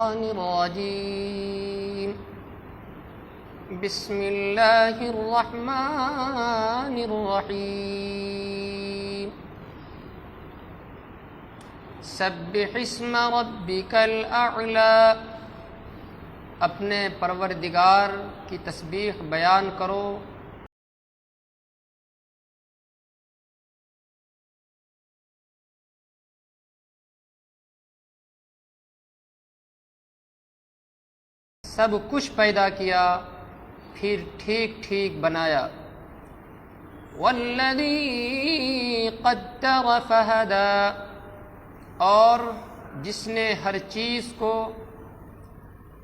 الرجيم بسم الله الرحمن الرحيم سبح اسم ربك الأعلى اپنے پروردگار کی تسبیح بیان کرو۔ سب کچھ پیدا کیا پھر ٹھیک ٹھیک بنایا۔ والذی قدر فہدی، اور جس نے ہر چیز کو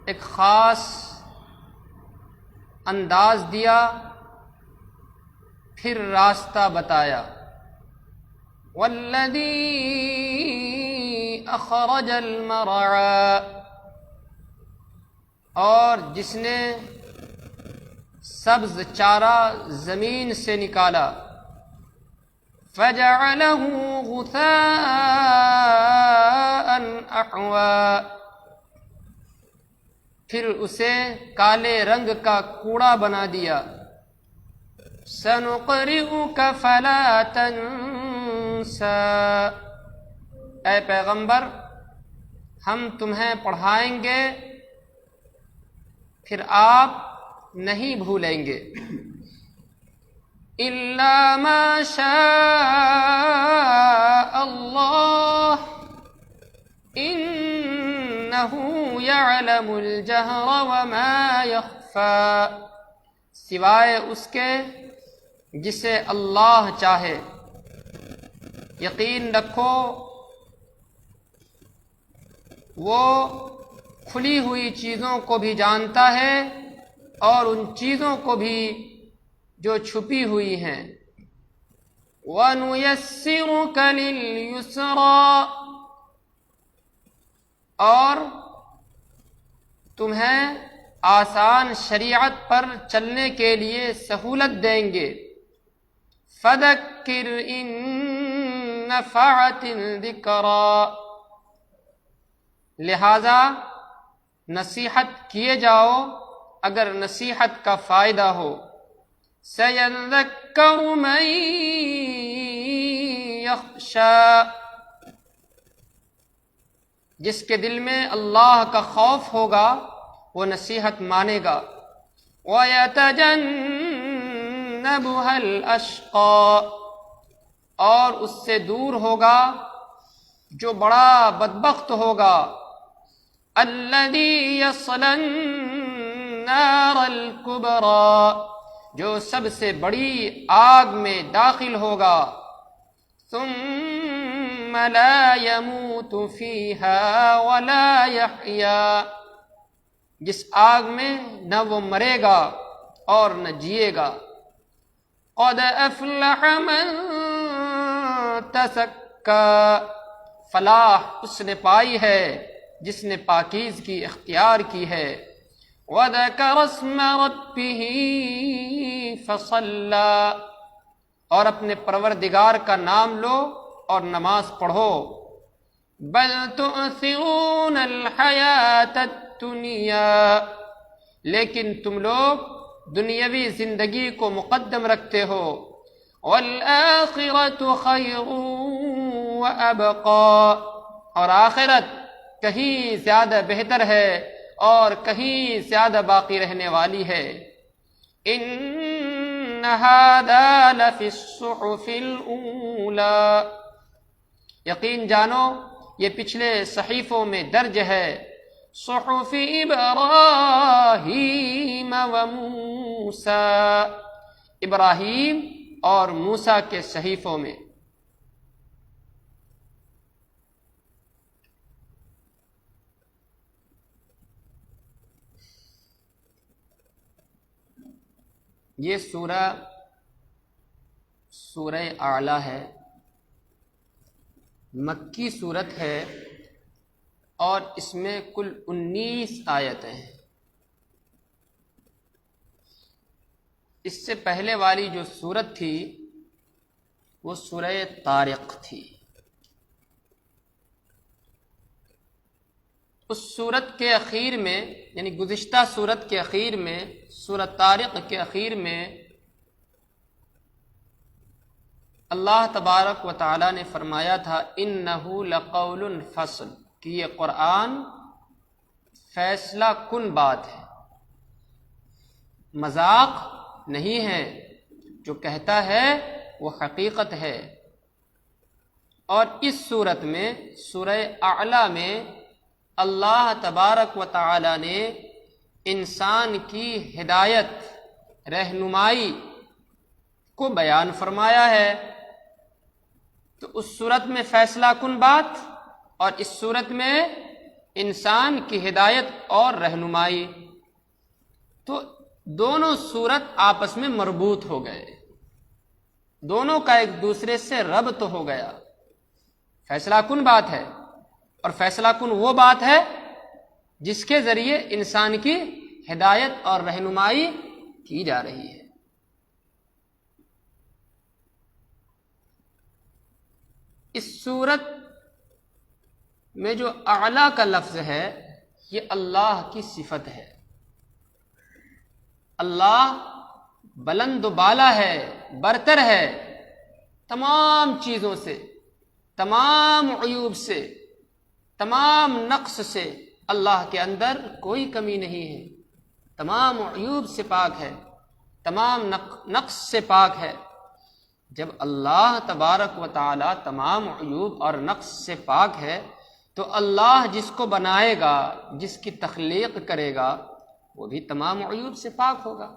ایک خاص انداز دیا پھر راستہ بتایا۔ والذی اخرج المرعی، اور جس نے سبز چارہ زمین سے نکالا۔ فجعلہ غثاء احوا، پھر اسے کالے رنگ کا کوڑا بنا دیا۔ سنقرئک فلا تنسى، اے پیغمبر ہم تمہیں پڑھائیں گے پھر آپ نہیں بھولیں گے۔ الا ما شاء اللہ انہ یعلم الجہر وما یخفی، سوائے اس کے جسے اللہ چاہے۔ یقین رکھو وہ کھلی ہوئی چیزوں کو بھی جانتا ہے اور ان چیزوں کو بھی جو چھپی ہوئی ہیں۔ وَنُيَسِّرُكَ لِلْيُسْرَىٰ، اور تمہیں آسان شریعت پر چلنے کے لیے سہولت دیں گے۔ فَذَكِّرْ إِن نَّفَعَتِ الذِّكْرَىٰ، لہذا نصیحت کیے جاؤ اگر نصیحت کا فائدہ ہو۔ سَيَذَّكَّرُ مَن يَخْشَىٰ، جس کے دل میں اللہ کا خوف ہوگا وہ نصیحت مانے گا۔ وَيَتَجَنَّبُهَا الْأَشْقَىٰ، اور اس سے دور ہوگا جو بڑا بدبخت ہوگا۔ الذی یصلی النار الکبریٰ، جو سب سے بڑی آگ میں داخل ہوگا۔ ثم لا يموت فیہا ولا یحییٰ، جس آگ میں نہ وہ مرے گا اور نہ جیے گا۔ قد افلح من تزکیٰ، فلاح اس نے پائی ہے جس نے پاکیزگی اختیار کی ہے۔ وَذَكَرَ اسْمَ رَبِّهِ فَصَلَّىٰ، اور اپنے پروردگار کا نام لو اور نماز پڑھو۔ بَلْ تُؤْثِرُونَ الْحَيَاةَ الدُّنْيَا، لیکن تم لوگ دنیاوی زندگی کو مقدم رکھتے ہو۔ وَالْآخِرَةُ خَيْرٌ وَأَبْقَىٰ، اور آخرت کہیں زیادہ بہتر ہے اور کہیں زیادہ باقی رہنے والی ہے۔ ان ھذا لفی الصحف الاولی، یقین جانو یہ پچھلے صحیفوں میں درج ہے۔ صحف ابراہیم و موسیٰ، ابراہیم اور موسیٰ کے صحیفوں میں۔ یہ سورہ اعلیٰ ہے، مکی صورت ہے اور اس میں کل 19 آیتیں ہیں۔ اس سے پہلے والی جو صورت تھی وہ سورہ طارق تھی۔ اس سورت کے اخیر میں، یعنی گزشتہ سورت کے اخیر میں، سورۃ طارق کے اخیر میں اللہ تبارک و تعالی نے فرمایا تھا انہ لقول فصل، کہ یہ قرآن فیصلہ کن بات ہے، مذاق نہیں ہے، جو کہتا ہے وہ حقیقت ہے۔ اور اس صورت میں سورہ اعلیٰ میں اللہ تبارک و تعالی نے انسان کی ہدایت، رہنمائی کو بیان فرمایا ہے۔ تو اس صورت میں فیصلہ کن بات اور اس صورت میں انسان کی ہدایت اور رہنمائی، تو دونوں صورت آپس میں مربوط ہو گئے، دونوں کا ایک دوسرے سے ربط ہو گیا۔ فیصلہ کن بات ہے، اور فیصلہ کن وہ بات ہے جس کے ذریعے انسان کی ہدایت اور رہنمائی کی جا رہی ہے۔ اس صورت میں جو اعلیٰ کا لفظ ہے یہ اللہ کی صفت ہے۔ اللہ بلند و بالا ہے، برتر ہے تمام چیزوں سے، تمام عیوب سے، تمام نقص سے۔ اللہ کے اندر کوئی کمی نہیں ہے، تمام عیوب سے پاک ہے، تمام نقص سے پاک ہے۔ جب اللہ تبارک و تعالی تمام عیوب اور نقص سے پاک ہے تو اللہ جس کو بنائے گا، جس کی تخلیق کرے گا، وہ بھی تمام عیوب سے پاک ہوگا۔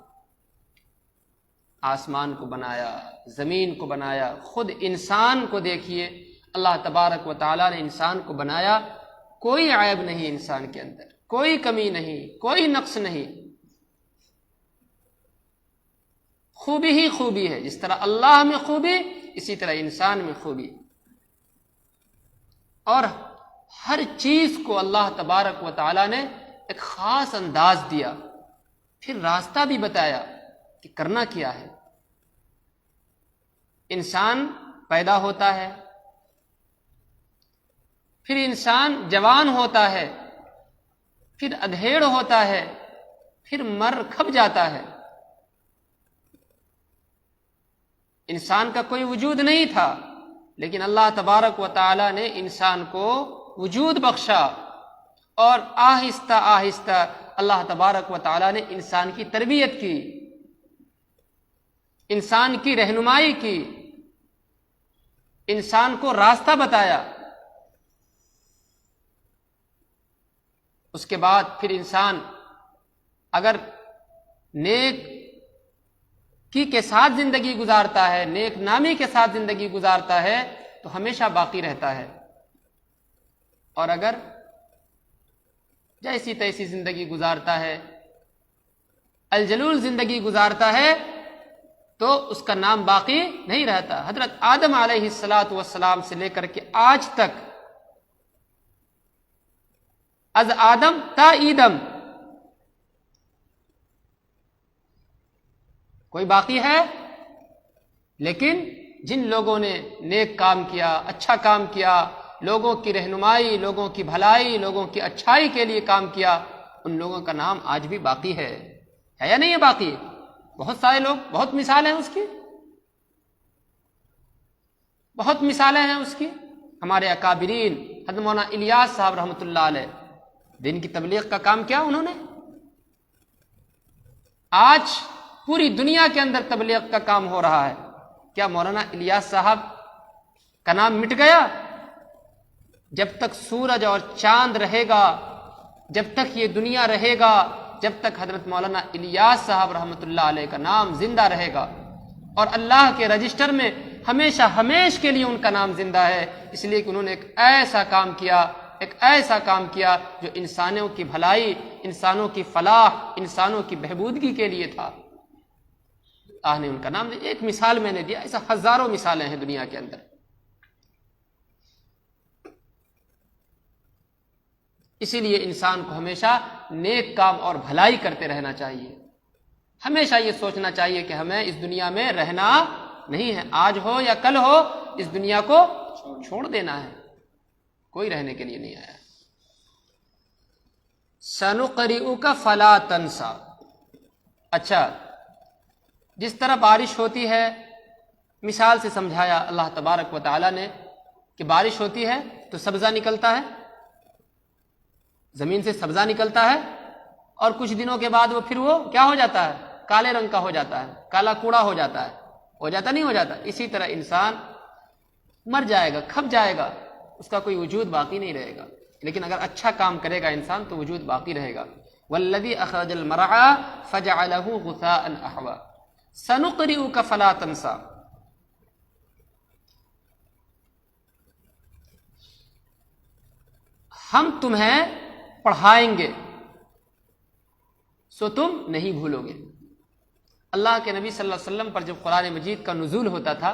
آسمان کو بنایا، زمین کو بنایا، خود انسان کو دیکھیے، اللہ تبارک و تعالیٰ نے انسان کو بنایا، کوئی عیب نہیں انسان کے اندر، کوئی کمی نہیں، کوئی نقص نہیں، خوبی ہی خوبی ہے۔ جس طرح اللہ میں خوبی، اسی طرح انسان میں خوبی، اور ہر چیز کو اللہ تبارک و تعالیٰ نے ایک خاص انداز دیا، پھر راستہ بھی بتایا کہ کرنا کیا ہے۔ انسان پیدا ہوتا ہے، پھر انسان جوان ہوتا ہے، پھر ادھیڑ ہوتا ہے، پھر مر کھپ جاتا ہے۔ انسان کا کوئی وجود نہیں تھا، لیکن اللہ تبارک و تعالی نے انسان کو وجود بخشا، اور آہستہ آہستہ اللہ تبارک و تعالی نے انسان کی تربیت کی، انسان کی رہنمائی کی، انسان کو راستہ بتایا۔ اس کے بعد پھر انسان اگر نیک کی کے ساتھ زندگی گزارتا ہے، نیک نامی کے ساتھ زندگی گزارتا ہے تو ہمیشہ باقی رہتا ہے، اور اگر جیسی تیسی زندگی گزارتا ہے، الجلول زندگی گزارتا ہے، تو اس کا نام باقی نہیں رہتا۔ حضرت آدم علیہ السلام سے لے کر کے آج تک، از آدم تا ایدم، کوئی باقی ہے؟ لیکن جن لوگوں نے نیک کام کیا، اچھا کام کیا، لوگوں کی رہنمائی، لوگوں کی بھلائی، لوگوں کی اچھائی کے لیے کام کیا، ان لوگوں کا نام آج بھی باقی ہے یا نہیں ہے باقی؟ بہت سارے لوگ، بہت مثالیں ہیں اس کی، بہت مثالیں ہیں اس کی۔ ہمارے اکابرین حضرت مولانا الیاس صاحب رحمۃ اللہ علیہ، دین کی تبلیغ کا کام کیا انہوں نے؟ آج پوری دنیا کے اندر تبلیغ کا کام ہو رہا ہے، کیا مولانا الیاس صاحب کا نام مٹ گیا؟ جب تک سورج اور چاند رہے گا، جب تک یہ دنیا رہے گا، جب تک حضرت مولانا الیاس صاحب رحمۃ اللہ علیہ کا نام زندہ رہے گا، اور اللہ کے رجسٹر میں ہمیشہ ہمیش کے لیے ان کا نام زندہ ہے، اس لیے کہ انہوں نے ایک ایسا کام کیا، ایک ایسا کام کیا جو انسانوں کی بھلائی، انسانوں کی فلاح، انسانوں کی بہبودگی کے لیے تھا۔ اللہ نے ان کا نام دیا۔ ایک مثال میں نے دیا، ایسا ہزاروں مثالیں ہیں دنیا کے اندر۔ اسی لیے انسان کو ہمیشہ نیک کام اور بھلائی کرتے رہنا چاہیے، ہمیشہ یہ سوچنا چاہیے کہ ہمیں اس دنیا میں رہنا نہیں ہے، آج ہو یا کل ہو، اس دنیا کو چھوڑ دینا ہے، کوئی رہنے کے لیے نہیں آیا۔ سنقرئک فلا تنسا. اچھا، جس طرح بارش ہوتی ہے، مثال سے سمجھایا اللہ تبارک و تعالیٰ نے کہ بارش ہوتی ہے تو سبزہ نکلتا ہے، زمین سے سبزہ نکلتا ہے، اور کچھ دنوں کے بعد وہ کیا ہو جاتا ہے؟ کالے رنگ کا ہو جاتا ہے، کالا کوڑا ہو جاتا ہے. ہو جاتا نہیں ہو جاتا؟ اسی طرح انسان مر جائے گا، کھپ جائے گا، اس کا کوئی وجود باقی نہیں رہے گا. لیکن اگر اچھا کام کرے گا انسان تو وجود باقی رہے گا. والذی اخرج المرعى فجعله غثاء احوا سنقرئک فلا تنسا. ہم تمہیں پڑھائیں گے سو تم نہیں بھولو گے. اللہ کے نبی صلی اللہ علیہ وسلم پر جب قرآن مجید کا نزول ہوتا تھا،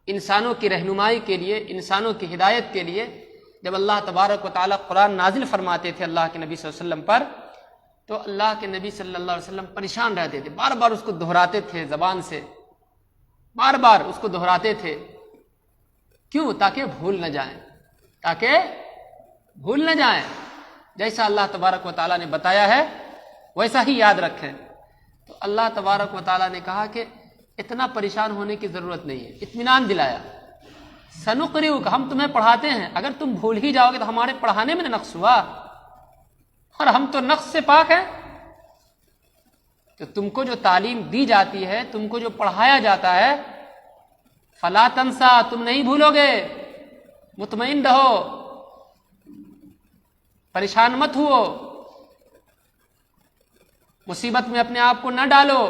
انسانوں کی رہنمائی کے لیے، انسانوں کی ہدایت کے لیے، جب اللہ تبارک و تعالیٰ قرآن نازل فرماتے تھے اللہ کے نبی صلی اللہ علیہ وسلم پر، تو اللہ کے نبی صلی اللہ علیہ وسلم پریشان رہتے تھے، بار بار اس کو دہراتے تھے زبان سے، بار بار اس کو دہراتے تھے. کیوں؟ تاکہ بھول نہ جائیں، تاکہ بھول نہ جائیں. جیسا اللہ تبارک و تعالیٰ نے بتایا ہے ویسا ہی یاد رکھیں. تو اللہ تبارک و تعالیٰ نے کہا کہ اتنا پریشان ہونے کی ضرورت نہیں ہے، اطمینان دلایا. سنقرئک، ہم تمہیں پڑھاتے ہیں، اگر تم بھول ہی جاؤ گے تو ہمارے پڑھانے میں نقص ہوا، اور ہم تو نقص سے پاک ہیں. تو تم کو جو تعلیم دی جاتی ہے، تم کو جو پڑھایا جاتا ہے، فلا تنسا، تم نہیں بھولو گے. مطمئن رہو، پریشان مت ہو، مصیبت میں اپنے آپ کو نہ ڈالو.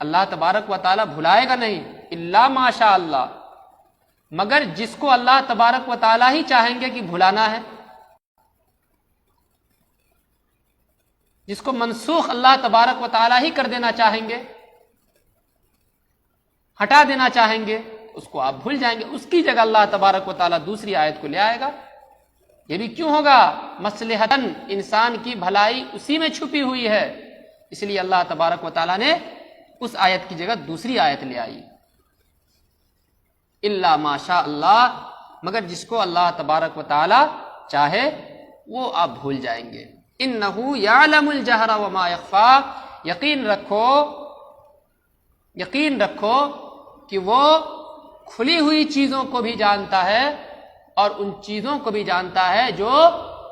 اللہ تبارک و تعالیٰ بھلائے گا نہیں، الا ماشاء اللہ، مگر جس کو اللہ تبارک و تعالیٰ ہی چاہیں گے کہ بھلانا ہے، جس کو منسوخ اللہ تبارک و تعالیٰ ہی کر دینا چاہیں گے، ہٹا دینا چاہیں گے، اس کو آپ بھول جائیں گے. اس کی جگہ اللہ تبارک و تعالیٰ دوسری آیت کو لے آئے گا. یہ بھی کیوں ہوگا؟ مصلحتاً، انسان کی بھلائی اسی میں چھپی ہوئی ہے، اس لیے اللہ تبارک و تعالیٰ نے اس آیت کی جگہ دوسری آیت لے آئی. الا ماشاء اللہ، مگر جس کو اللہ تبارک و تعالیٰ چاہے وہ آپ بھول جائیں گے. انہ یعلم الجہر وما یخفی، یقین رکھو کہ وہ کھلی ہوئی چیزوں کو بھی جانتا ہے اور ان چیزوں کو بھی جانتا ہے جو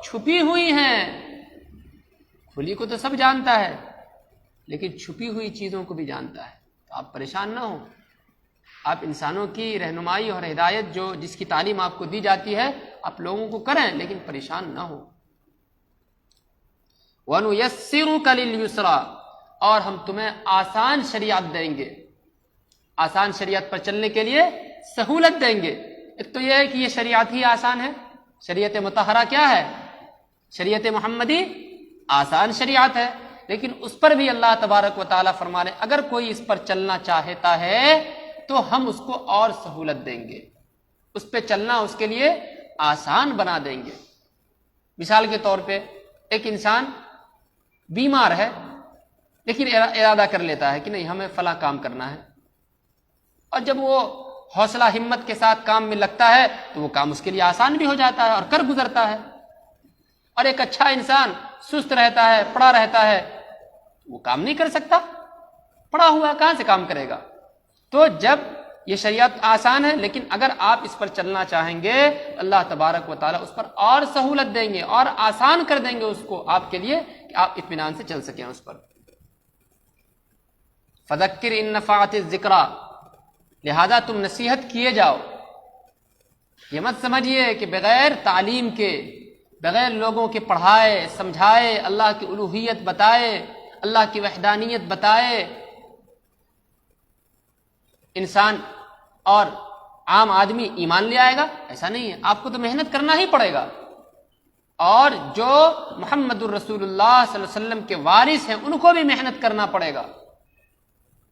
چھپی ہوئی ہیں. کھلی کو تو سب جانتا ہے، لیکن چھپی ہوئی چیزوں کو بھی جانتا ہے. تو آپ پریشان نہ ہوں، آپ انسانوں کی رہنمائی اور ہدایت جو جس کی تعلیم آپ کو دی جاتی ہے آپ لوگوں کو کریں، لیکن پریشان نہ ہوں. وَنُيَسِّرُكَ لِلْيُسْرَىٰ، اور ہم تمہیں آسان شریعت دیں گے، آسان شریعت پر چلنے کے لیے سہولت دیں گے. ایک تو یہ ہے کہ یہ شریعت ہی آسان ہے. شریعت مطہرہ کیا ہے؟ شریعت محمدی آسان شریعت ہے، لیکن اس پر بھی اللہ تبارک و تعالیٰ فرما رہے اگر کوئی اس پر چلنا چاہتا ہے تو ہم اس کو اور سہولت دیں گے، اس پہ چلنا اس کے لیے آسان بنا دیں گے. مثال کے طور پہ ایک انسان بیمار ہے، لیکن ارادہ کر لیتا ہے کہ نہیں ہمیں فلاں کام کرنا ہے، اور جب وہ حوصلہ ہمت کے ساتھ کام میں لگتا ہے تو وہ کام اس کے لیے آسان بھی ہو جاتا ہے اور کر گزرتا ہے. اور ایک اچھا انسان سست رہتا ہے، پڑا رہتا ہے، وہ کام نہیں کر سکتا، پڑا ہوا کہاں سے کام کرے گا. تو جب یہ شریعت آسان ہے، لیکن اگر آپ اس پر چلنا چاہیں گے اللہ تبارک و تعالیٰ اس پر اور سہولت دیں گے اور آسان کر دیں گے اس کو آپ کے لیے کہ آپ اطمینان سے چل سکیں اس پر. فذکر ان نفعت الذکریٰ، لہذا تم نصیحت کیے جاؤ. یہ مت سمجھیے کہ بغیر تعلیم کے، بغیر لوگوں کے پڑھائے سمجھائے، اللہ کی الوہیت بتائے، اللہ کی وحدانیت بتائے، انسان اور عام آدمی ایمان لے آئے گا. ایسا نہیں ہے، آپ کو تو محنت کرنا ہی پڑے گا. اور جو محمد الرسول اللہ صلی اللہ علیہ وسلم کے وارث ہیں ان کو بھی محنت کرنا پڑے گا،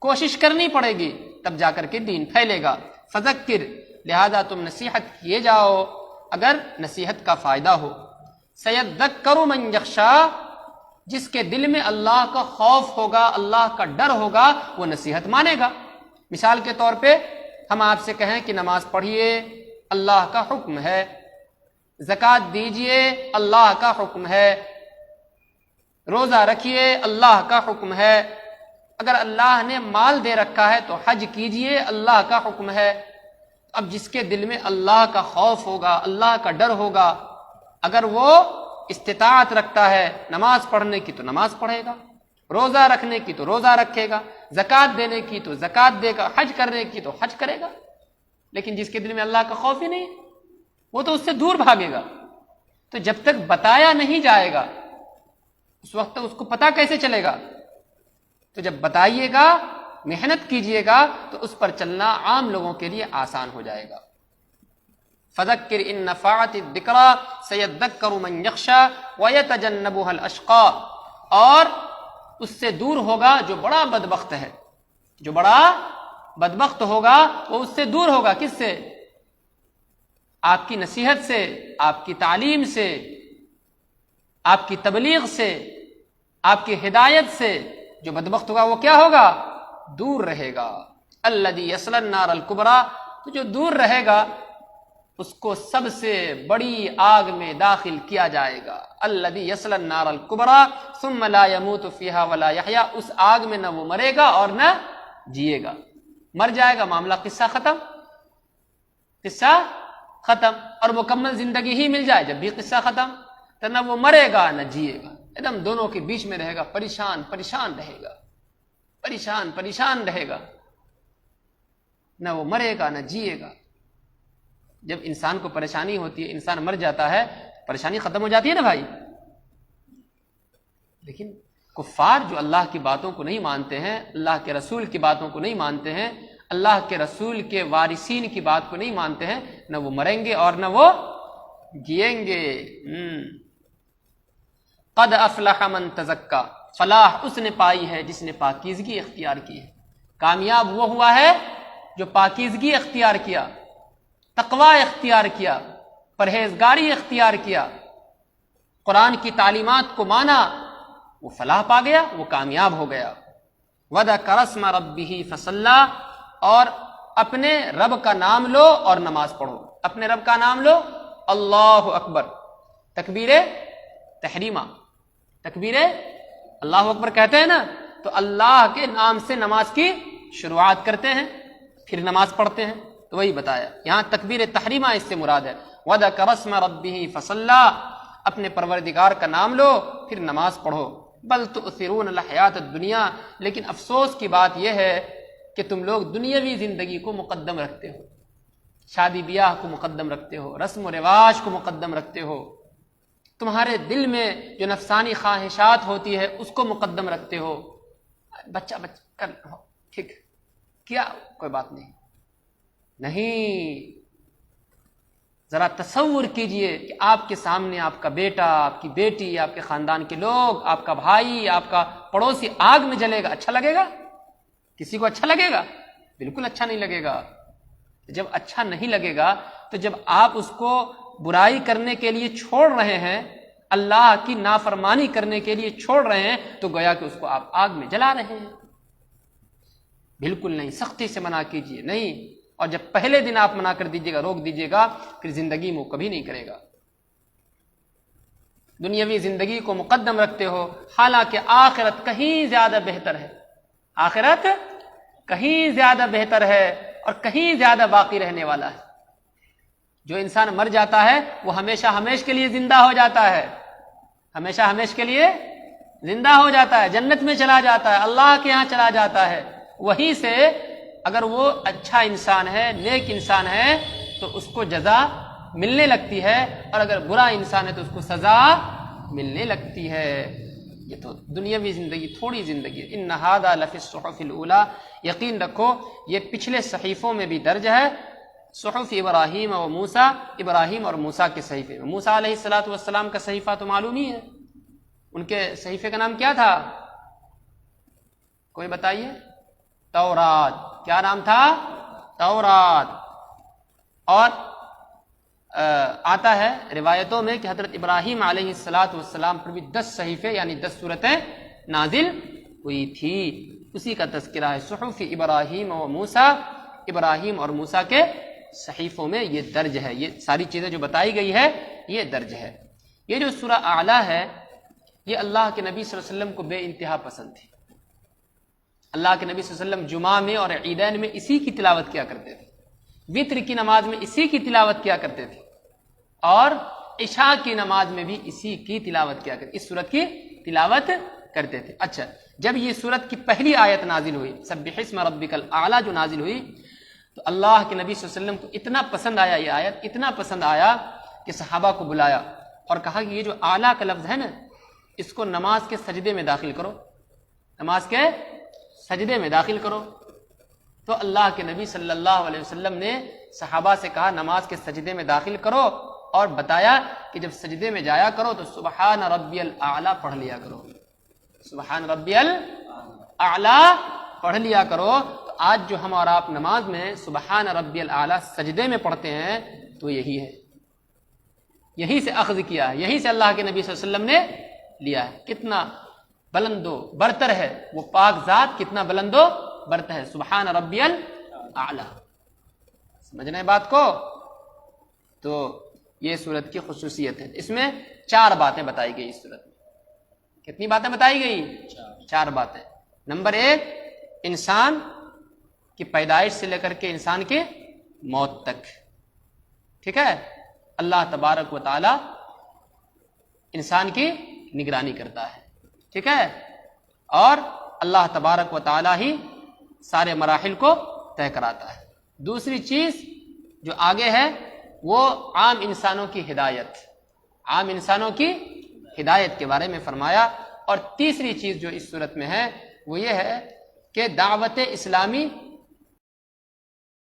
کوشش کرنی پڑے گی، تب جا کر کے دین پھیلے گا. فذکر، لہذا تم نصیحت کیے جاؤ اگر نصیحت کا فائدہ ہو. سیذکر من یخشی، جس کے دل میں اللہ کا خوف ہوگا، اللہ کا ڈر ہوگا، وہ نصیحت مانے گا. مثال کے طور پہ ہم آپ سے کہیں کہ نماز پڑھیے، اللہ کا حکم ہے، زکوٰۃ دیجئے اللہ کا حکم ہے، روزہ رکھیے اللہ کا حکم ہے، اگر اللہ نے مال دے رکھا ہے تو حج کیجئے اللہ کا حکم ہے۔ اب جس کے دل میں اللہ کا خوف ہوگا، اللہ کا ڈر ہوگا، اگر وہ استطاعت رکھتا ہے نماز پڑھنے کی تو نماز پڑھے گا، روزہ رکھنے کی تو روزہ رکھے گا، زکوٰۃ دینے کی تو زکوٰۃ دے گا، حج کرنے کی تو حج کرے گا۔ لیکن جس کے دل میں اللہ کا خوف ہی نہیں، وہ تو اس سے دور بھاگے گا۔ تو جب تک بتایا نہیں جائے گا اس وقت اس کو پتہ کیسے چلے گا؟ تو جب بتائیے گا، محنت کیجئے گا تو اس پر چلنا عام لوگوں کے لیے آسان ہو جائے گا۔ فذکر ان نفعت الذکری سیذکر من یخشی ویتجنبها الاشقی، اور اس سے دور ہوگا جو بڑا بدبخت ہے، جو بڑا بدبخت ہوگا وہ اس سے دور ہوگا۔ کس سے؟ آپ کی نصیحت سے، آپ کی تعلیم سے، آپ کی تبلیغ سے، آپ کی ہدایت سے۔ جو بدبخت ہوگا وہ کیا ہوگا؟ دور رہے گا۔ الذی یصلی النار الکبریٰ، تو جو دور رہے گا اس کو سب سے بڑی آگ میں داخل کیا جائے گا۔ الذی یصلی النار الکبریٰ ثم لا يموت فیہا ولا یحییٰ، اس آگ میں نہ وہ مرے گا اور نہ جیے گا۔ مر جائے گا، معاملہ قصہ ختم، قصہ ختم، اور مکمل زندگی ہی مل جائے جب بھی قصہ ختم۔ تو نہ وہ مرے گا نہ جیے گا، ایک دم دونوں کے بیچ میں رہے گا، پریشان پریشان رہے گا، پریشان پریشان رہے گا، نہ وہ مرے گا نہ جیے گا۔ جب انسان کو پریشانی ہوتی ہے، انسان مر جاتا ہے، پریشانی ختم ہو جاتی ہے نا بھائی۔ لیکن کفار جو اللہ کی باتوں کو نہیں مانتے ہیں، اللہ کے رسول کی باتوں کو نہیں مانتے ہیں، اللہ کے رسول کے وارثین کی بات کو نہیں مانتے ہیں، نہ وہ مریں گے اور نہ وہ جیئیں گے۔ قد افلح من تزکا، فلاح اس نے پائی ہے جس نے پاکیزگی اختیار کی ہے۔ کامیاب وہ ہوا ہے جو پاکیزگی اختیار کیا، تقوی اختیار کیا، پرہیزگاری اختیار کیا، قرآن کی تعلیمات کو مانا، وہ فلاح پا گیا، وہ کامیاب ہو گیا۔ وذکر اسم ربہ فصلی، اور اپنے رب کا نام لو اور نماز پڑھو۔ اپنے رب کا نام لو، اللہ اکبر، تکبیر تحریمہ، تکبیر اللہ اکبر کہتے ہیں نا، تو اللہ کے نام سے نماز کی شروعات کرتے ہیں، پھر نماز پڑھتے ہیں، تو وہی بتایا یہاں تکبیر تحریمہ اس سے مراد ہے۔ وذکر اسم ربہ فصلی، اپنے پروردگار کا نام لو پھر نماز پڑھو۔ بل تؤثرون الحیات الدنیا، لیکن افسوس کی بات یہ ہے کہ تم لوگ دنیاوی زندگی کو مقدم رکھتے ہو، شادی بیاہ کو مقدم رکھتے ہو، رسم و رواج کو مقدم رکھتے ہو، تمہارے دل میں جو نفسانی خواہشات ہوتی ہے اس کو مقدم رکھتے ہو۔ بچہ کر لو، ٹھیک کیا، کوئی بات نہیں، نہیں، ذرا تصور کیجئے کہ آپ کے سامنے آپ کا بیٹا، آپ کی بیٹی، آپ کے خاندان کے لوگ، آپ کا بھائی، آپ کا پڑوسی آگ میں جلے گا، اچھا لگے گا؟ کسی کو اچھا لگے گا؟ بالکل اچھا نہیں لگے گا۔ جب اچھا نہیں لگے گا تو جب آپ اس کو برائی کرنے کے لیے چھوڑ رہے ہیں، اللہ کی نافرمانی کرنے کے لیے چھوڑ رہے ہیں، تو گویا کہ اس کو آپ آگ میں جلا رہے ہیں۔ بالکل نہیں، سختی سے منع کیجئے، نہیں، اور جب پہلے دن آپ منع کر دیجیے گا، روک دیجیے گا، پھر زندگی میں وہ کبھی نہیں کرے گا۔ دنیاوی زندگی کو مقدم رکھتے ہو، حالانکہ آخرت کہیں زیادہ بہتر ہے، آخرت کہیں زیادہ بہتر ہے اور کہیں زیادہ باقی رہنے والا ہے۔ جو انسان مر جاتا ہے وہ ہمیشہ ہمیش کے لیے زندہ ہو جاتا ہے، ہمیشہ ہمیش کے لیے زندہ ہو جاتا ہے، جنت میں چلا جاتا ہے، اللہ کے ہاں چلا جاتا ہے۔ وہیں سے اگر وہ اچھا انسان ہے، نیک انسان ہے، تو اس کو جزا ملنے لگتی ہے، اور اگر برا انسان ہے تو اس کو سزا ملنے لگتی ہے۔ یہ تو دنیاوی زندگی، تھوڑی زندگی ہے۔ ان ھذا لفی الصحف الاولی، یقین رکھو یہ پچھلے صحیفوں میں بھی درج ہے، صحف ابراہیم و موسیٰ، ابراہیم اور موسیٰ کے صحیفے میں۔ موسیٰ علیہ السلام کا صحیفہ تو معلوم ہی ہے، ان کے صحیفے کا نام کیا تھا؟ کوئی بتائیے؟ تورات۔ کیا نام تھا؟ تورات۔ اور آتا ہے روایتوں میں کہ حضرت ابراہیم علیہ السلام پر بھی 10 صحیفے یعنی 10 سورتیں نازل ہوئی تھی، اسی کا تذکرہ ہے۔ صحف ابراہیم و موسیٰ، ابراہیم اور موسیٰ کے صحیفوں میں یہ درج ہے۔ یہ ساری چیزیں جو بتائی گئی ہے یہ درج ہے۔ یہ جو سورہ اعلیٰ ہے یہ اللہ کے نبی صلی اللہ علیہ وسلم کو بے انتہا پسند تھی۔ اللہ کے نبی صلی اللہ علیہ وسلم جمعہ میں اور عیدین میں اسی کی تلاوت کیا کرتے تھے، وتر کی نماز میں اسی کی تلاوت کیا کرتے تھے، اور عشاء کی نماز میں بھی اسی کی تلاوت کیا کرتے، اس سورت کی تلاوت کرتے تھے۔ اچھا، جب یہ سورت کی پہلی آیت نازل ہوئی، سبح اسم ربک الاعلیٰ جو نازل ہوئی، تو اللہ کے نبی صلی اللہ علیہ وسلم کو اتنا پسند آیا یہ آیت، اتنا پسند آیا کہ صحابہ کو بلایا اور کہا کہ یہ جو اعلیٰ کا لفظ ہے نا، اس کو نماز کے سجدے میں داخل کرو، نماز کے سجدے میں داخل کرو۔ تو اللہ کے نبی صلی اللہ علیہ وسلم نے صحابہ سے کہا نماز کے سجدے میں داخل کرو، اور بتایا کہ جب سجدے میں جایا کرو تو سبحان ربی الاعلیٰ پڑھ لیا کرو، سبحان ربی الاعلیٰ پڑھ لیا کرو۔ تو آج جو ہم اور آپ نماز میں سبحان ربی الاعلیٰ سجدے میں پڑھتے ہیں تو یہی ہے، یہی سے اخذ کیا ہے، یہی سے اللہ کے نبی صلی اللہ علیہ وسلم نے لیا ہے۔ کتنا بلند و برتر ہے وہ پاک ذات، کتنا بلند و برتر ہے، سبحان ربی الاعلیٰ۔ سمجھ رہے ہیں بات کو؟ تو یہ سورت کی خصوصیت ہے۔ اس میں 4 باتیں بتائی گئی، اس سورت میں کتنی باتیں بتائی گئی؟ 4 باتیں۔ نمبر 1، انسان کی پیدائش سے لے کر کے انسان کی موت تک، ٹھیک ہے، اللہ تبارک و تعالی انسان کی نگرانی کرتا ہے، ٹھیک ہے، اور اللہ تبارک و تعالی ہی سارے مراحل کو طے کراتا ہے۔ دوسری چیز جو آگے ہے وہ عام انسانوں کی ہدایت، عام انسانوں کی ہدایت کے بارے میں فرمایا۔ اور تیسری چیز جو اس صورت میں ہے وہ یہ ہے کہ دعوت اسلامی